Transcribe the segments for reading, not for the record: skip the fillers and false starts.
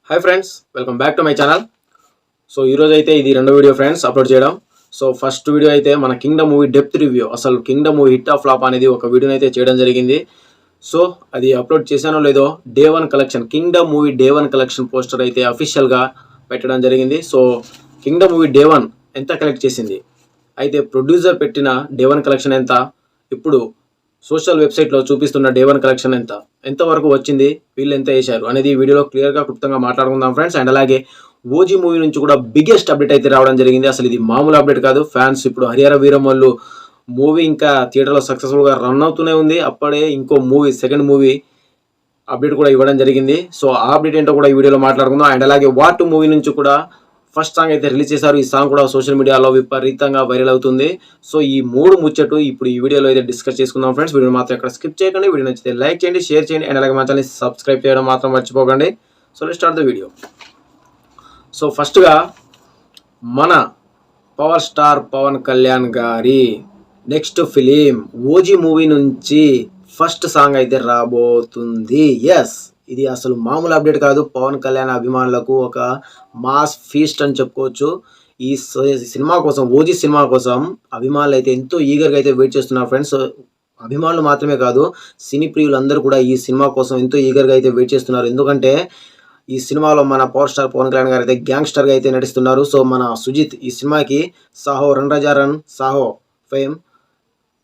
Hi friends, welcome back to my channel. So ఈరోజు అయితే ఇది రెండో వీడియో ఫ్రెండ్స్ అప్లోడ్ చేయడం. సో ఫస్ట్ వీడియో అయితే మన కింగ్డమ్ మూవీ డెప్త్ రివ్యూ, అసలు Kingdom movie hit of flop అనేది ఒక వీడియోని అయితే చేయడం జరిగింది. సో అది అప్లోడ్ చేశానో లేదో day 1 collection, Kingdom movie day 1 collection poster అయితే అఫీషియల్గా పెట్టడం జరిగింది. సో కింగ్డమ్ మూవీ డే 1 ఎంత కలెక్ట్ చేసింది, అయితే ప్రొడ్యూసర్ పెట్టిన డే 1 కలెక్షన్ ఎంత, ఇప్పుడు సోషల్ వెబ్సైట్లో చూపిస్తున్న డే 1 కలెక్షన్ ఎంతవరకు వచ్చింది, వీళ్ళు ఎంత వేశారు అనేది ఈ వీడియోలో క్లియర్గా క్లుప్తంగా మాట్లాడుకుందాం ఫ్రెండ్స్. అండ్ అలాగే ఓజీ మూవీ నుంచి కూడా బిగ్గెస్ట్ అప్డేట్ అయితే రావడం జరిగింది. అసలు ఇది మామూలు అప్డేట్ కాదు ఫ్యాన్స్. ఇప్పుడు హరిహర వీరమల్లు మూవీ ఇంకా థియేటర్లో సక్సెస్ఫుల్గా రన్ అవుతూనే ఉంది. అప్పుడే ఇంకో మూవీ, సెకండ్ మూవీ అప్డేట్ కూడా ఇవ్వడం జరిగింది. సో ఆ అప్డేట్ ఏంటో కూడా ఈ వీడియోలో మాట్లాడుకుందాం. అండ్ అలాగే వార్ 2 మూవీ నుంచి కూడా ఫస్ట్ సాంగ్ అయితే రిలీజ్ చేశారు. ఈ సాంగ్ కూడా సోషల్ మీడియాలో విపరీతంగా వైరల్ అవుతుంది. సో ఈ మూడు ముచ్చట్లు ఇప్పుడు ఈ వీడియోలో అయితే డిస్కస్ చేసుకుందాం ఫ్రెండ్స్. వీడియో మాత్రం ఎక్కడ స్కిప్ చేయకండి. వీడియో నచ్చితే లైక్ చేయండి, షేర్ చేయండి, అండ్ అలాగే మా ఛానల్ని సబ్స్క్రైబ్ చేయడం మాత్రం మర్చిపోకండి. So let's start the video. So ఫస్ట్గా మన పవర్ స్టార్ పవన్ కళ్యాణ్ గారి నెక్స్ట్ ఫిలిం ఓజీ మూవీ నుంచి ఫస్ట్ సాంగ్ అయితే రాబోతుంది. ఎస్, ఇది అసలు మామూలు అప్డేట్ కాదు. పవన్ కళ్యాణ్ అభిమానులకు ఒక మాస్ ఫీస్ట్ అని చెప్పుకోవచ్చు. ఈ సినిమా కోసం, ఓజీ సినిమా కోసం అభిమానులు అయితే ఎంతో ఈగర్గా అయితే వెయిట్ చేస్తున్నారు ఫ్రెండ్స్. అభిమానులు మాత్రమే కాదు, సినీ ప్రియులందరూ కూడా ఈ సినిమా కోసం ఎంతో ఈగర్గా అయితే వెయిట్ చేస్తున్నారు. ఎందుకంటే ఈ సినిమాలో మన పవర్ స్టార్ పవన్ కళ్యాణ్ గారు అయితే గ్యాంగ్స్టర్గా అయితే నటిస్తున్నారు. సో మన సుజిత్ ఈ సినిమాకి సాహో రన్ రాజా రన్ సాహో ఫేమ్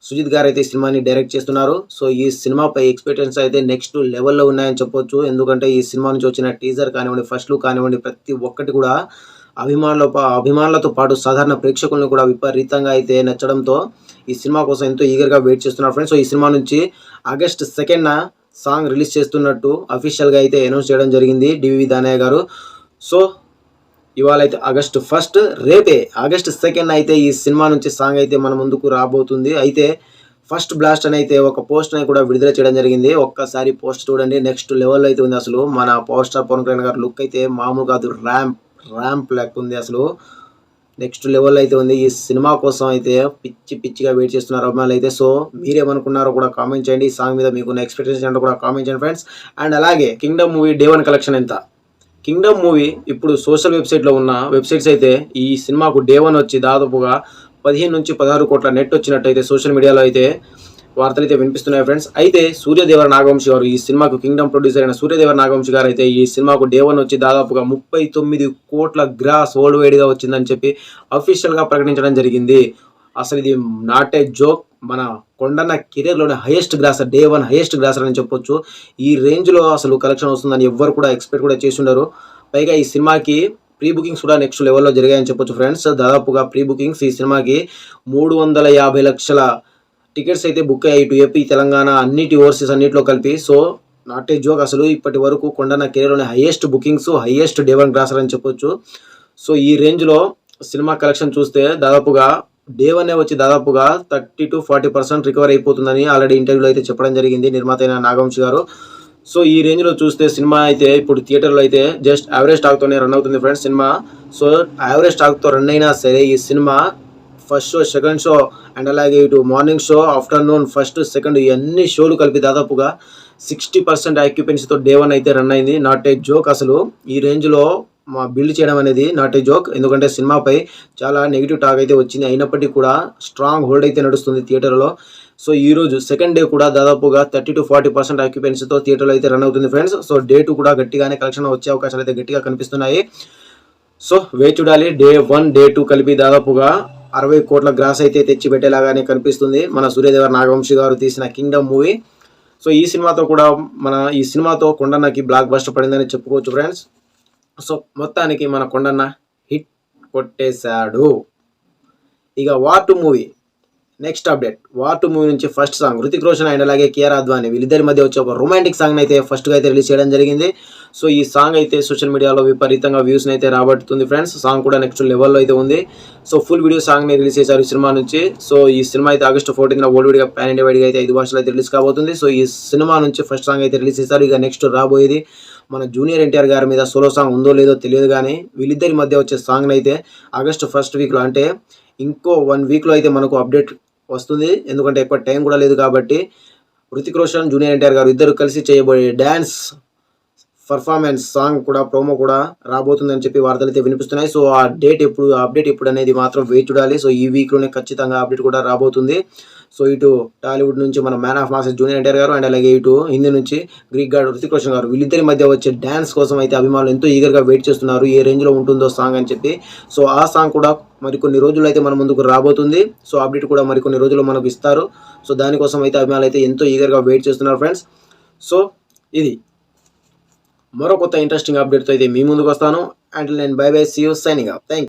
సుజిత్ గారు అయితే ఈ సినిమాని డైరెక్ట్ చేస్తున్నారు. సో ఈ సినిమాపై ఎక్స్పెక్టేషన్స్ అయితే నెక్స్ట్ లెవెల్లో ఉన్నాయని చెప్పొచ్చు. ఎందుకంటే ఈ సినిమా నుంచి వచ్చిన టీజర్ కానివ్వండి, ఫస్ట్ లుక్ కానివ్వండి, ప్రతి ఒక్కటి కూడా అభిమానులతో పాటు సాధారణ ప్రేక్షకులను కూడా విపరీతంగా అయితే నచ్చడంతో ఈ సినిమా కోసం ఎంతో ఈగర్గా వెయిట్ చేస్తున్నారు ఫ్రెండ్స్. సో ఈ సినిమా నుంచి ఆగస్ట్ 2న సాంగ్ రిలీజ్ చేస్తున్నట్టు అఫీషియల్గా అయితే అనౌన్స్ చేయడం జరిగింది డివివి దానయ్య గారు. సో ఇవాళ అయితే ఆగస్ట్ 1, రేపే ఆగస్ట్ 2 అయితే ఈ సినిమా నుంచి సాంగ్ అయితే మన ముందుకు రాబోతుంది. అయితే ఫస్ట్ బ్లాస్ట్ అని అయితే ఒక పోస్ట్ అని కూడా విడుదల చేయడం జరిగింది. ఒక్కసారి పోస్ట్ చూడండి, నెక్స్ట్ లెవెల్లో అయితే ఉంది. అసలు మన పవర్ స్టార్ పవన్ కళ్యాణ్ గారు లుక్ అయితే మామూలు కాదు, ర్యాంప్ లెక్క ఉంది. అసలు నెక్స్ట్ లెవెల్లో అయితే ఉంది. ఈ సినిమా కోసం అయితే పిచ్చిగా వెయిట్ చేస్తున్నారు అభిమానులు అయితే. సో మీరేమనుకున్నారో కూడా కామెంట్ చేయండి. ఈ సాంగ్ మీద మీకు ఎక్స్పెక్టేషన్ ఏంటో కూడా కామెంట్ చేయండి ఫ్రెండ్స్. అండ్ అలాగే కింగ్డమ్ మూవీ డే 1 కలెక్షన్ ఎంత, కింగ్డమ్ మూవీ ఇప్పుడు సోషల్ వెబ్సైట్లో ఉన్న వెబ్సైట్స్ అయితే ఈ సినిమాకు డే 1 వచ్చి దాదాపుగా 15 నుంచి 16 కోట్ల నెట్ వచ్చినట్టయితే సోషల్ మీడియాలో అయితే వార్తలు అయితే వినిపిస్తున్నాయి ఫ్రెండ్స్. అయితే సూర్యదేవర నాగవంశి గారు, ఈ సినిమాకు కింగ్డమ్ ప్రొడ్యూసర్ అయిన సూర్యదేవర నాగవంశి గారు అయితే ఈ సినిమాకు డే 1 వచ్చి దాదాపుగా 39 కోట్ల గ్రాస్ వరల్డ్ వైడ్గా వచ్చిందని చెప్పి అఫీషియల్గా ప్రకటించడం జరిగింది. అసలు ఇది నాట్ ఏ జోక్. మన కొండన్న కెరీర్లోనే highest grosser, day 1 highest grosser అని చెప్పొచ్చు. ఈ రేంజ్లో అసలు కలెక్షన్ వస్తుందని ఎవ్వరు కూడా ఎక్స్పెక్ట్ కూడా చేసి ఉండరు. పైగా ఈ సినిమాకి ప్రీ బుకింగ్స్ కూడా నెక్స్ట్ లెవెల్లో జరిగాయని చెప్పొచ్చు ఫ్రెండ్స్. దాదాపుగా ప్రీ బుకింగ్స్ ఈ సినిమాకి 350 లక్షల టికెట్స్ అయితే బుక్ అయ్యాయి. ఇటు ఏపీ, తెలంగాణ, అన్నిటి ఓవర్సీస్ అన్నింటిలో కలిపి. So not a joke. అసలు ఇప్పటి వరకు కొండన్న కెరీర్లోనే highest bookings, highest day 1 grosser అని చెప్పొచ్చు. సో ఈ రేంజ్లో సినిమా కలెక్షన్ చూస్తే దాదాపుగా డే 1 వచ్చి దాదాపుగా 30 to 40% రికవర్ అయిపోతుందని ఆల్రెడీ ఇంటర్వ్యూలో అయితే చెప్పడం జరిగింది నిర్మాత అయిన నాగవంశి గారు. సో ఈ రేంజ్లో చూస్తే సినిమా అయితే ఇప్పుడు థియేటర్లో అయితే జస్ట్ యావరేజ్ టాక్తోనే రన్ అవుతుంది ఫ్రెండ్స్ సినిమా. సో యావరేజ్ టాక్తో రన్ అయినా సరే ఈ cinema first show, second show, and అలాగే ఇటు morning show, afternoon, first, second, ఈ అన్ని షోలు కలిపి దాదాపుగా 60% ఆక్యుపెన్సీతో డే 1 అయితే రన్ అయింది. Not a joke. అసలు ఈ రేంజ్లో బిల్డ్ చేయడం అనేది నాట్ ఏ జోక్. ఎందుకంటే సినిమాపై చాలా నెగిటివ్ టాక్ అయితే వచ్చింది. అయినప్పటికీ కూడా స్ట్రాంగ్ హోల్డ్ అయితే నడుస్తుంది థియేటర్లో. సో ఈరోజు సెకండ్ డే కూడా దాదాపుగా 30 to 40% ఆక్యుపెన్సీతో థియేటర్లో అయితే రన్ అవుతుంది ఫ్రెండ్స్. సో డే 2 కూడా గట్టిగానే కలెక్షన్ వచ్చే అవకాశాలు అయితే గట్టిగా కనిపిస్తున్నాయి. సో వేచి చూడాలి. డే 1, డే 2 కలిపి దాదాపుగా 60 కోట్ల గ్రాస్ అయితే తెచ్చిపెట్టేలాగానే కనిపిస్తుంది మన సూర్యదేవర నాగవంశి గారు తీసిన కింగ్డమ్ మూవీ. సో ఈ సినిమాతో కొండన్నకి బ్లాక్ బస్టర్ పడిందని చెప్పుకోవచ్చు ఫ్రెండ్స్. సో మొత్తానికి మన కొండన్న హిట్ కొట్టేశాడు. ఇక war 2 movie next update. War 2 movie నుంచి first song Hrithik Roshan and అలాగే కేఆర్ అద్వాని వీళ్ళిద్దరి మధ్య వచ్చే ఒక రొమాంటిక్ సాంగ్ అయితే ఫస్ట్గా అయితే రిలీజ్ చేయడం జరిగింది. సో ఈ సాంగ్ అయితే సోషల్ మీడియాలో విపరీతంగా వ్యూస్ని అయితే రాబడుతుంది ఫ్రెండ్స్. సాంగ్ కూడా నెక్స్ట్ లెవెల్లో అయితే ఉంది. సో ఫుల్ వీడియో సాంగ్ని రిలీజ్ చేశారు ఈ సినిమా నుంచి. సో ఈ సినిమా అయితే ఆగస్ట్ 14న వరల్డ్ వైడ్గా, పాన్ ఇండియా వైడ్గా అయితే 5 భాషలు అయితే రిలీజ్ కాబోతుంది. సో ఈ సినిమా నుంచి ఫస్ట్ సాంగ్ అయితే రిలీజ్ చేశారు. ఇక నెక్స్ట్ రాబోయేది మన జూనియర్ ఎన్టీఆర్ గారి మీద సోలో సాంగ్ ఉందో లేదో తెలియదు, కానీ వీళ్ళిద్దరి మధ్య వచ్చే సాంగ్ని అయితే ఆగస్ట్ 1 వీక్లో, అంటే ఇంకో 1 వీక్లో అయితే మనకు అప్డేట్ వస్తుంది. ఎందుకంటే ఎక్కువ టైం కూడా లేదు కాబట్టి హృతిక్ రోషన్, జూనియర్ ఎన్టీఆర్ గారు ఇద్దరు కలిసి చేయబోయే డ్యాన్స్ పర్ఫార్మెన్స్ సాంగ్ కూడా ప్రోమో కూడా రాబోతుందని చెప్పి వార్తలు అయితే వినిపిస్తున్నాయి. సో ఆ డేట్ ఎప్పుడు, అప్డేట్ ఎప్పుడు అనేది మాత్రం వేచి చూడాలి. సో ఈ వీక్లోనే ఖచ్చితంగా అప్డేట్ కూడా రాబోతుంది. సో ఇటు టాలీవుడ్ నుంచి మన man of masses junior NTR గారు, అండ్ అలాగే ఇటు హిందీ నుంచి గ్రీక్ గాడు హృతిక్ రోషన్ గారు, వీళ్ళిద్దరి మధ్య వచ్చే డ్యాన్స్ కోసం అయితే అభిమానులు ఎంతో ఈగర్గా వెయిట్ చేస్తున్నారు. ఏ రేంజ్లో ఉంటుందో సాంగ్ అని చెప్పి. సో ఆ సాంగ్ కూడా మరికొన్ని రోజులు అయితే మన ముందుకు రాబోతుంది. సో అప్డేట్ కూడా మరికొన్ని రోజుల్లో మనకు ఇస్తారు. సో దానికోసం అయితే అభిమానులు అయితే ఎంతో ఈగర్గా వెయిట్ చేస్తున్నారు ఫ్రెండ్స్. సో ఇది మరో కొత్త ఇంట్రెస్టింగ్ అప్డేట్తో అయితే మీ ముందుకు వస్తాను. అండ్ నేను bye bye, see you, signing off. Thank you.